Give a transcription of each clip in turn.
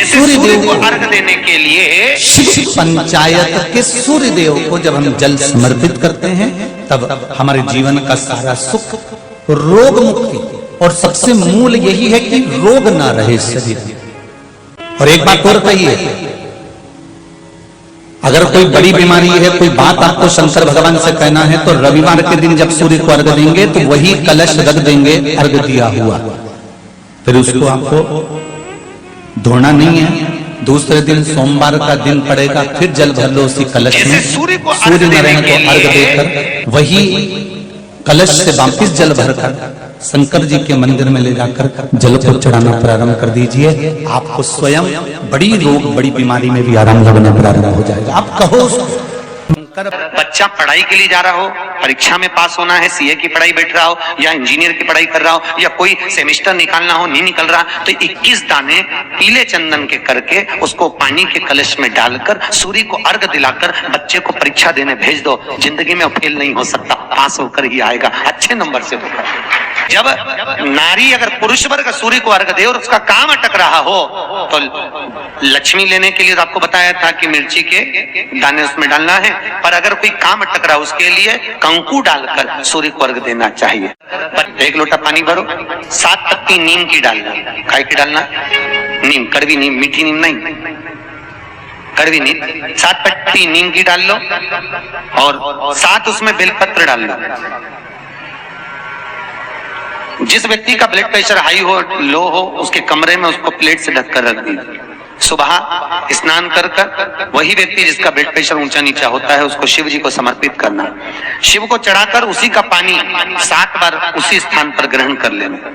सूर्य देव को अर्घ देने के लिए शिव पंचायत के सूर्य देव को जब हम जल समर्पित करते हैं तब हमारे जीवन का सारा सुख, रोग मुक्ति, और सबसे मूल यही है कि रोग ना रहे शरीर में। और एक बात और कही है, अगर कोई बड़ी बीमारी है, कोई बात आपको शंकर भगवान से कहना है, तो रविवार के दिन जब सूर्य को अर्घ देंगे तो वही कलश रख देंगे अर्घ दिया हुआ, फिर उसको आपको धोना नहीं है। दूसरे दिन सोमवार का दिन पड़ेगा, फिर जल भर लो उसी कलश में। सूर्य नारायण को अर्घ देकर वही कलश से वापिस जल भरकर शंकर जी के मंदिर में ले जाकर जल को चढ़ाना प्रारंभ कर दीजिए। आपको स्वयं बड़ी रोग, बड़ी बीमारी में भी आराम लगना प्रारंभ हो जाएगा। आप कहो बच्चा पढ़ाई के लिए जा रहा हो, परीक्षा में पास होना है, सीए की पढ़ाई बैठ रहा हो या इंजीनियर की पढ़ाई कर रहा हो या कोई सेमेस्टर निकालना हो, नहीं निकल रहा, तो 21 दाने पीले चंदन के करके उसको पानी के कलश में डालकर सूर्य को अर्घ दिलाकर बच्चे को परीक्षा देने भेज दो। जिंदगी में फेल नहीं हो सकता, पास होकर ही आएगा, अच्छे नंबर से होगा। जब नारी अगर पुरुष वर्ग सूर्य को अर्घ दे और उसका काम अटक रहा हो तो लक्ष्मी लेने के लिए तो आपको बताया था कि मिर्ची के दाने उसमें डालना है, पर अगर कोई काम अटक रहा है उसके लिए कंकु डालकर सूर्य को अर्घ देना चाहिए। एक लोटा पानी भरो, 7 पत्ती नीम की डालना। काय की डालना? नीम, कड़वी नीम, मीठी नीम नहीं, कड़वी नीम। 7 पत्ती नीम की डाल लो और 7 उसमें बेलपत्र डाल लो। जिस व्यक्ति का ब्लड प्रेशर हाई हो, लो हो, उसके कमरे में उसको प्लेट से ढककर रख दीजिए। सुबह स्नान कर कर वही व्यक्ति जिसका ब्लड प्रेशर ऊंचा नीचा होता है उसको शिव जी को समर्पित करना। शिव को चढ़ाकर उसी का पानी 7 बार उसी स्थान पर ग्रहण कर लेना।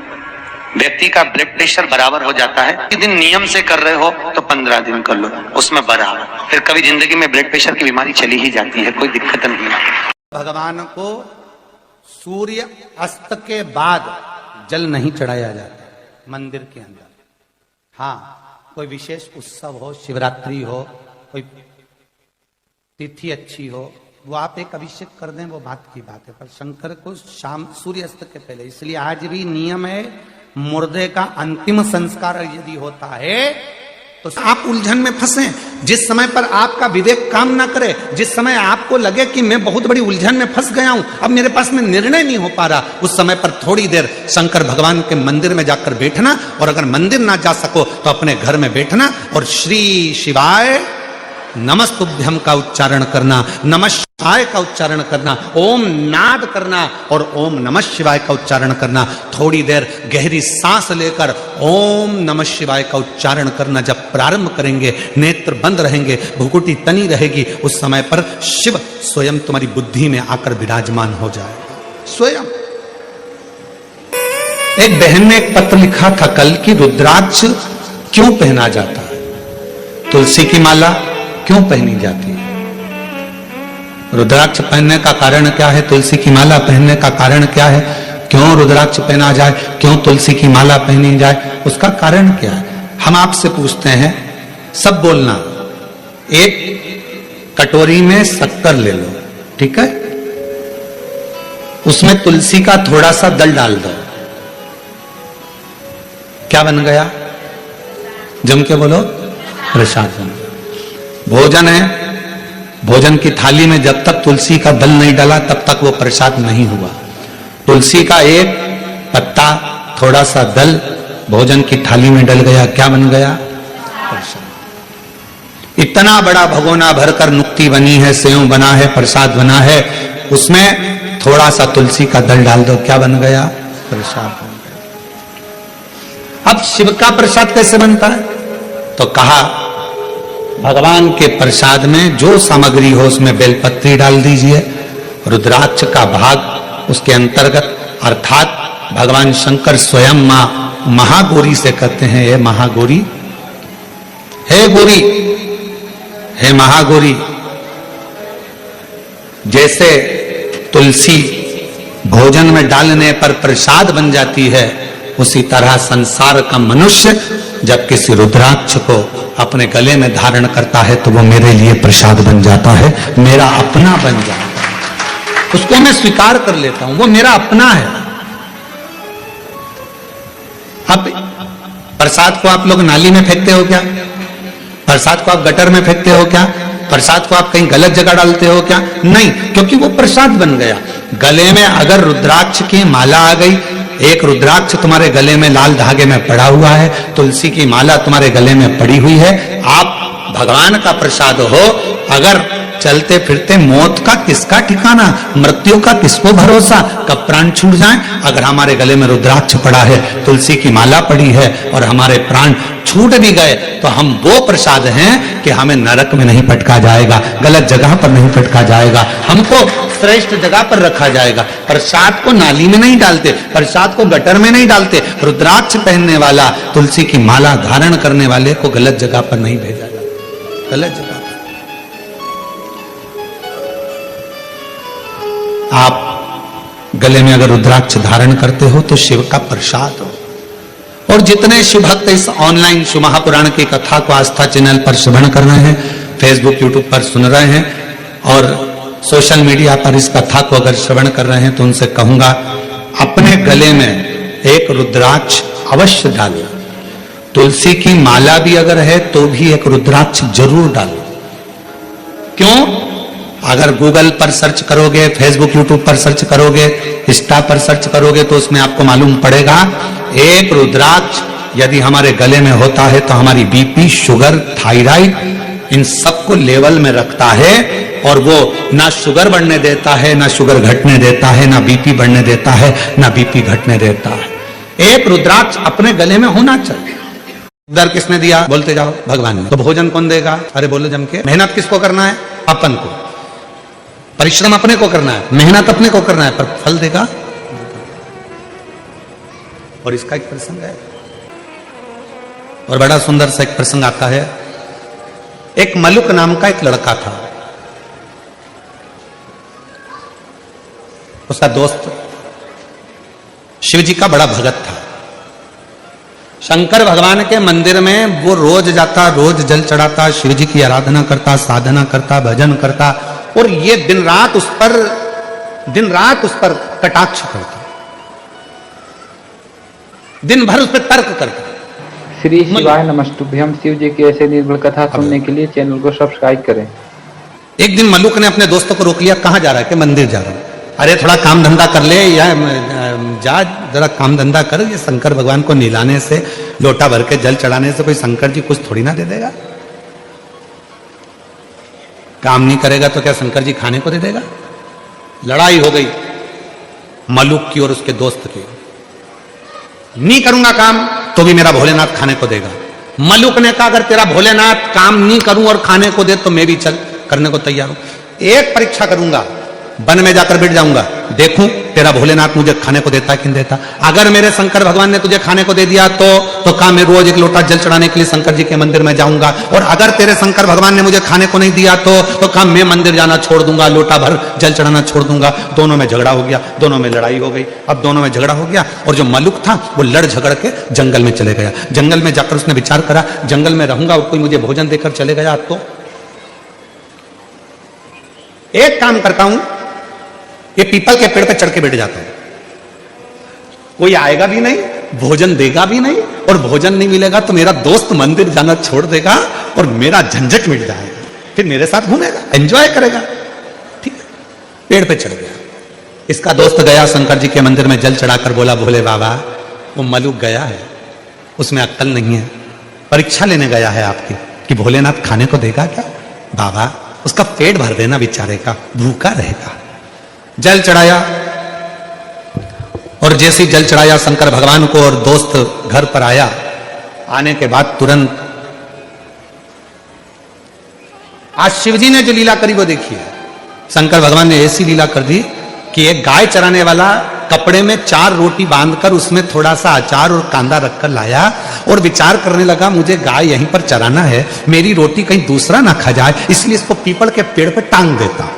व्यक्ति का ब्लड प्रेशर बराबर हो जाता है। एक दिन नियम से कर रहे हो तो 15 दिन कर लो, उसमें बराबर, फिर कभी जिंदगी में ब्लड प्रेशर की बीमारी चली ही जाती है, कोई दिक्कत नहीं है। भगवान को सूर्य अस्त के बाद जल नहीं चढ़ाया जाता मंदिर के अंदर। हाँ, कोई विशेष उत्सव हो, शिवरात्रि हो, कोई तिथि अच्छी हो, वो आप एक अभिषेक कर दें, वो बात की बात है, पर शंकर को शाम सूर्यास्त के पहले। इसलिए आज भी नियम है, मुर्दे का अंतिम संस्कार यदि होता है तो आप उलझन में फंसे। जिस समय पर आपका विवेक काम ना करे, जिस समय आपको लगे कि मैं बहुत बड़ी उलझन में फंस गया हूं, अब मेरे पास में निर्णय नहीं हो पा रहा, उस समय पर थोड़ी देर शंकर भगवान के मंदिर में जाकर बैठना, और अगर मंदिर ना जा सको तो अपने घर में बैठना और श्री शिवाय नमस्तुभ्यम का उच्चारण करना, नमः शिवाय का उच्चारण करना, ओम नाद करना और ओम नमः शिवाय का उच्चारण करना। थोड़ी देर गहरी सांस लेकर ओम नमः शिवाय का उच्चारण करना। जब प्रारंभ करेंगे, नेत्र बंद रहेंगे, भुकुटी तनी रहेगी, उस समय पर शिव स्वयं तुम्हारी बुद्धि में आकर विराजमान हो जाएगा स्वयं। एक बहन ने एक पत्र लिखा था कल कि रुद्राक्ष क्यों पहना जाता है, तुलसी की माला क्यों पहनी जाती है? रुद्राक्ष पहनने का कारण क्या है? तुलसी की माला पहनने का कारण क्या है? क्यों रुद्राक्ष पहना जाए, क्यों तुलसी की माला पहनी जाए, उसका कारण क्या है? हम आपसे पूछते हैं, सब बोलना। एक कटोरी में शक्कर ले लो, ठीक है, उसमें तुलसी का थोड़ा सा दल डाल दो, क्या बन गया? जम के बोलो, प्रसाद बन गया। भोजन है, भोजन की थाली में जब तक तुलसी का दल नहीं डाला तब तक वो प्रसाद नहीं हुआ। तुलसी का एक पत्ता, थोड़ा सा दल भोजन की थाली में डल गया, क्या बन गया? प्रसाद। इतना बड़ा भगोना भरकर नुक्ति बनी है, सेव बना है, प्रसाद बना है, उसमें थोड़ा सा तुलसी का दल डाल दो, क्या बन गया? प्रसाद बन गया। अब शिव का प्रसाद कैसे बनता है? तो कहा भगवान के प्रसाद में जो सामग्री हो उसमें बेलपत्री डाल दीजिए, रुद्राक्ष का भाग उसके अंतर्गत, अर्थात भगवान शंकर स्वयं मां महागौरी से कहते हैं, हे महागौरी, हे गौरी, हे महागौरी। जैसे तुलसी भोजन में डालने पर प्रसाद बन जाती है, उसी तरह संसार का मनुष्य जब किसी रुद्राक्ष को अपने गले में धारण करता है तो वो मेरे लिए प्रसाद बन जाता है, मेरा अपना बन जाता है, उसको मैं स्वीकार कर लेता हूं, वो मेरा अपना है। अब प्रसाद को आप लोग नाली में फेंकते हो क्या? प्रसाद को आप गटर में फेंकते हो क्या? प्रसाद को आप कहीं गलत जगह डालते हो क्या? नहीं, क्योंकि वो प्रसाद बन गया। गले में अगर रुद्राक्ष की माला आ गई, एक रुद्राक्ष तुम्हारे गले में लाल धागे में पड़ा हुआ है, तुलसी की माला तुम्हारे गले में पड़ी हुई है, आप भगवान का प्रसाद हो। अगर चलते फिरते मौत का किसका ठिकाना, मृत्यु का किसको भरोसा, कब प्राण छूट जाए। अगर हमारे गले में रुद्राक्ष पड़ा है, तुलसी की माला पड़ी है और हमारे प्राण छूट भी गए, तो हम वो प्रसाद हैं कि हमें नरक में नहीं पटका जाएगा, गलत जगह पर नहीं पटका जाएगा, हमको श्रेष्ठ जगह पर रखा जाएगा। प्रसाद को नाली में नहीं डालते, प्रसाद को गटर में नहीं डालते। रुद्राक्ष पहनने वाला, तुलसी की माला धारण करने वाले को गलत जगह पर नहीं भेजा जाता, गलत जगह। आप गले में अगर रुद्राक्ष धारण करते हो तो शिव का प्रसाद हो। और जितने शिव भक्त इस ऑनलाइन शिव महापुराण की कथा को आस्था चैनल पर श्रवण कर रहे हैं, फेसबुक यूट्यूब पर सुन रहे हैं और सोशल मीडिया पर इस कथा को अगर श्रवण कर रहे हैं, तो उनसे कहूंगा अपने गले में एक रुद्राक्ष अवश्य डालो। तुलसी की माला भी अगर है तो भी एक रुद्राक्ष जरूर डालो। क्यों? अगर गूगल पर सर्च करोगे, फेसबुक यूट्यूब पर सर्च करोगे, इंस्टा पर सर्च करोगे, तो उसमें आपको मालूम पड़ेगा एक रुद्राक्ष यदि हमारे गले में होता है तो हमारी बीपी, शुगर, थायराइड, इन सबको लेवल में रखता है। और वो ना शुगर बढ़ने देता है, ना शुगर घटने देता है, ना बीपी बढ़ने देता है, ना बीपी घटने देता है। एक रुद्राक्ष अपने गले में होना चाहिए। दर किसने दिया? बोलते जाओ, भगवान ने। तो भोजन कौन देगा? अरे बोलो जम के। मेहनत किसको करना है? अपन को। परिश्रम अपने को करना है, मेहनत अपने को करना है, पर फल देगा। और इसका एक प्रसंग है, और बड़ा सुंदर सा एक प्रसंग आता है। एक मलुक नाम का एक लड़का था, उसका दोस्त शिव जी का बड़ा भगत था। शंकर भगवान के मंदिर में वो रोज जाता, रोज जल चढ़ाता, शिव जी की आराधना करता, साधना करता, भजन करता, और ये दिन रात उस पर कटाक्ष करता, दिन भर उस पर तर्क करता। श्री शिवाय नमस्तुभ्यम। शिव जी की ऐसे निर्मल कथा सुनने के लिए चैनल को सब्सक्राइब करें। एक दिन मलुक ने अपने दोस्तों को रोक लिया। कहां जा रहा है? कि मंदिर जा रहा हूं। अरे थोड़ा काम धंधा कर ले, या जा जरा काम धंधा कर। ये शंकर भगवान को नहलाने से, लोटा भर के जल चढ़ाने से कोई शंकर जी कुछ थोड़ी ना दे देगा। काम नहीं करेगा तो क्या शंकर जी खाने को दे देगा? लड़ाई हो गई मलुक की और उसके दोस्त की। नहीं करूंगा काम तो भी मेरा भोलेनाथ खाने को देगा। मलुक ने कहा अगर तेरा भोलेनाथ काम नहीं करूं और खाने को दे तो मैं भी चल करने को तैयार हूं। एक परीक्षा करूंगा, वन में जाकर बैठ जाऊंगा, देखूं तेरा भोलेनाथ मुझे खाने को देता है कि नहीं देता। अगर मेरे शंकर भगवान ने तुझे खाने को दे दिया तो काम मैं रोज एक लोटा जल चढ़ाने के लिए शंकर जी के मंदिर में जाऊंगा। और अगर तेरे शंकर भगवान ने मुझे खाने को नहीं दिया तो काम मैं मंदिर जाना छोड़ दूंगा, लोटा भर जल चढ़ाना छोड़ दूंगा। दोनों में झगड़ा हो गया, दोनों में लड़ाई हो गई। अब दोनों में झगड़ा हो गया और जो मलुक था वो लड़ झगड़ के जंगल में चले गया। जंगल में जाकर उसने विचार करा, जंगल में रहूंगा और कोई मुझे भोजन देकर चले गया तो एक काम करता हूं, ये पीपल के पेड़ पे चढ़ के बैठ जाता हूं। कोई आएगा भी नहीं, भोजन देगा भी नहीं, और भोजन नहीं मिलेगा तो मेरा दोस्त मंदिर जाना छोड़ देगा और मेरा झंझट मिट जाएगा, फिर मेरे साथ घूमेगा, एंजॉय करेगा। ठीक है, पेड़ पे चढ़ गया। इसका दोस्त गया शंकर जी के मंदिर में जल चढ़ाकर बोला, भोले बाबा वो मलुक गया है, उसमें अक्ल नहीं है, परीक्षा लेने गया है आपकी कि भोलेनाथ खाने को देगा क्या? बाबा उसका पेट भर देना बेचारे का, भूखा रहेगा। जल चढ़ाया, और जैसे जल चढ़ाया शंकर भगवान को और दोस्त घर पर आया, आने के बाद तुरंत आज शिवजी ने जो लीला करी वो देखिए। शंकर भगवान ने ऐसी लीला कर दी कि एक गाय चराने वाला कपड़े में 4 रोटी बांधकर उसमें थोड़ा सा अचार और कांदा रखकर लाया और विचार करने लगा मुझे गाय यहीं पर चराना है, मेरी रोटी कहीं दूसरा ना खा जाए, इसलिए इसको पीपल के पेड़ पर टांग देता।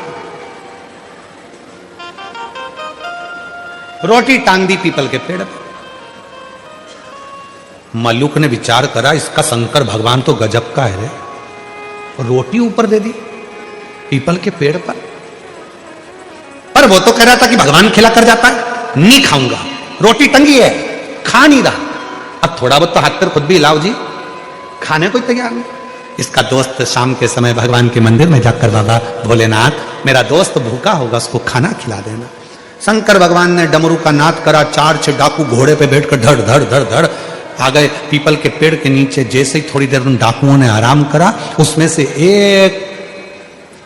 रोटी टांग दी पीपल के पेड़ पर। मलुक ने विचार करा इसका शंकर भगवान तो गजब का है रे, रोटी ऊपर दे दी पीपल के पेड़ पर वो तो कह रहा था कि भगवान खिला कर जाता है, नहीं खाऊंगा, रोटी टंगी है, खा नहीं रहा। अब थोड़ा बहुत तो हाथ पर खुद भी हिलाओ जी, खाने को तैयार नहीं। इसका दोस्त शाम के समय भगवान के मंदिर में जाकर, बाबा भोलेनाथ मेरा दोस्त भूखा होगा, उसको खाना खिला देना। शंकर भगवान ने डमरू का नाद करा, 4-6 डाकू घोड़े पे बैठकर धड़ धड़ धड़ धड़ आ गए पीपल के पेड़ के नीचे। जैसे ही थोड़ी देर उन डाकुओं ने आराम करा, उसमें से एक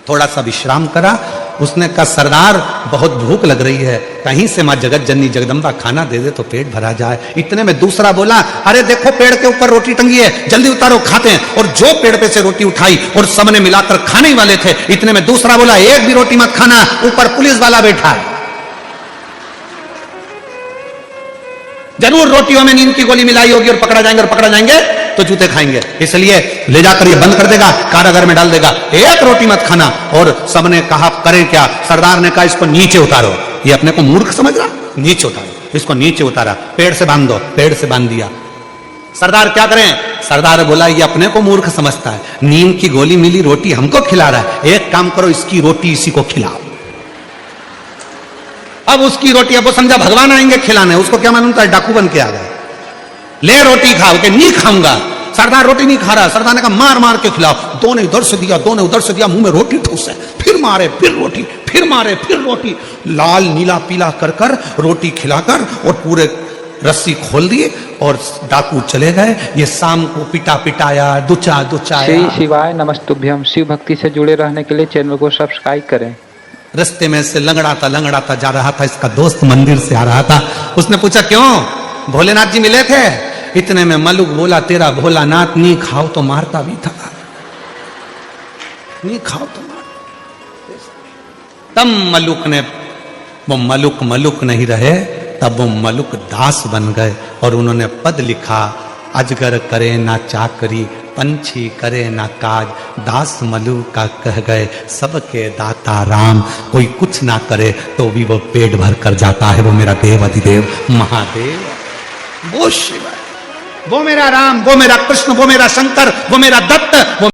थोड़ा सा विश्राम करा। उसने कहा, सरदार बहुत भूख लग रही है, कहीं से मां जगत जननी जगदम्बा खाना दे दे तो पेट भरा जाए। इतने में दूसरा बोला, अरे देखो पेड़ के ऊपर रोटी टंगी है, जल्दी उतारो खाते हैं। और जो पेड़ पे से रोटी उठाई और सबने मिलाकर खाने ही वाले थे। इतने में दूसरा बोला, एक भी रोटी मत खाना, ऊपर पुलिस वाला बैठा है, जरूर रोटियों में नींद की गोली मिलाई होगी और पकड़ा जाएंगे तो जूते खाएंगे, इसलिए ले जाकर ये बंद कर देगा, कारागार में डाल देगा, एक रोटी मत खाना। और सबने कहा करें क्या? सरदार ने कहा, इसको नीचे उतारो। ये अपने को मूर्ख समझ रहा, नीचे उतारो, इसको नीचे उतारा, पेड़ से बांध दो, पेड़ से बांध दिया। सरदार क्या करें? सरदार बोला, ये अपने को मूर्ख समझता है, नींद की गोली मिली, रोटी हमको खिला रहा है, एक काम करो, इसकी रोटी इसी को खिलाओ। अब उसकी रोटी, अब वो समझा भगवान आएंगे खिलाने, उसको क्या मालूम था डाकू बन के आ गए। ले रोटी खाओ के, नहीं खाऊंगा। सरदार रोटी नहीं खा रहा। सरदार ने कहा, मार मार के खिलाओ। दो ने इधर से दिया, दो ने उधर से दिया, मुंह में रोटी ठूस है, फिर मारे, फिर रोटी, फिर मारे, फिर रोटी, लाल नीला पीला कर कर रोटी खिलाकर और पूरे रस्सी खोल दी और डाकू चले गए। ये शाम को पिटा पिटाया, दुचाया। श्री शिवाय नमस्तुभ्यम। शिव भक्ति से जुड़े रहने के लिए चैनल को सब्सक्राइब करें। रस्ते में से लंगड़ाता जा रहा था, इसका दोस्त मंदिर से आ रहा था। उसने पूछा, क्यों भोलेनाथ जी मिले थे? इतने में मलुक बोला, तेरा भोलानाथ नहीं खाओ तो मारता भी था, नहीं खाओ तो मारता। तब मलुक ने, वो मलुक नहीं रहे, तब वो मलुक दास बन गए और उन्होंने पद लिखा, अजगर करे ना चाकरी, पंछी करे ना काज, दास मलु का कह गए सबके दाता राम। कोई कुछ ना करे तो भी वो पेट भर कर जाता है, वो मेरा देव अधिदेव महादेव, वो शिव, वो मेरा राम, वो मेरा कृष्ण, वो मेरा शंकर, वो मेरा दत्त, वो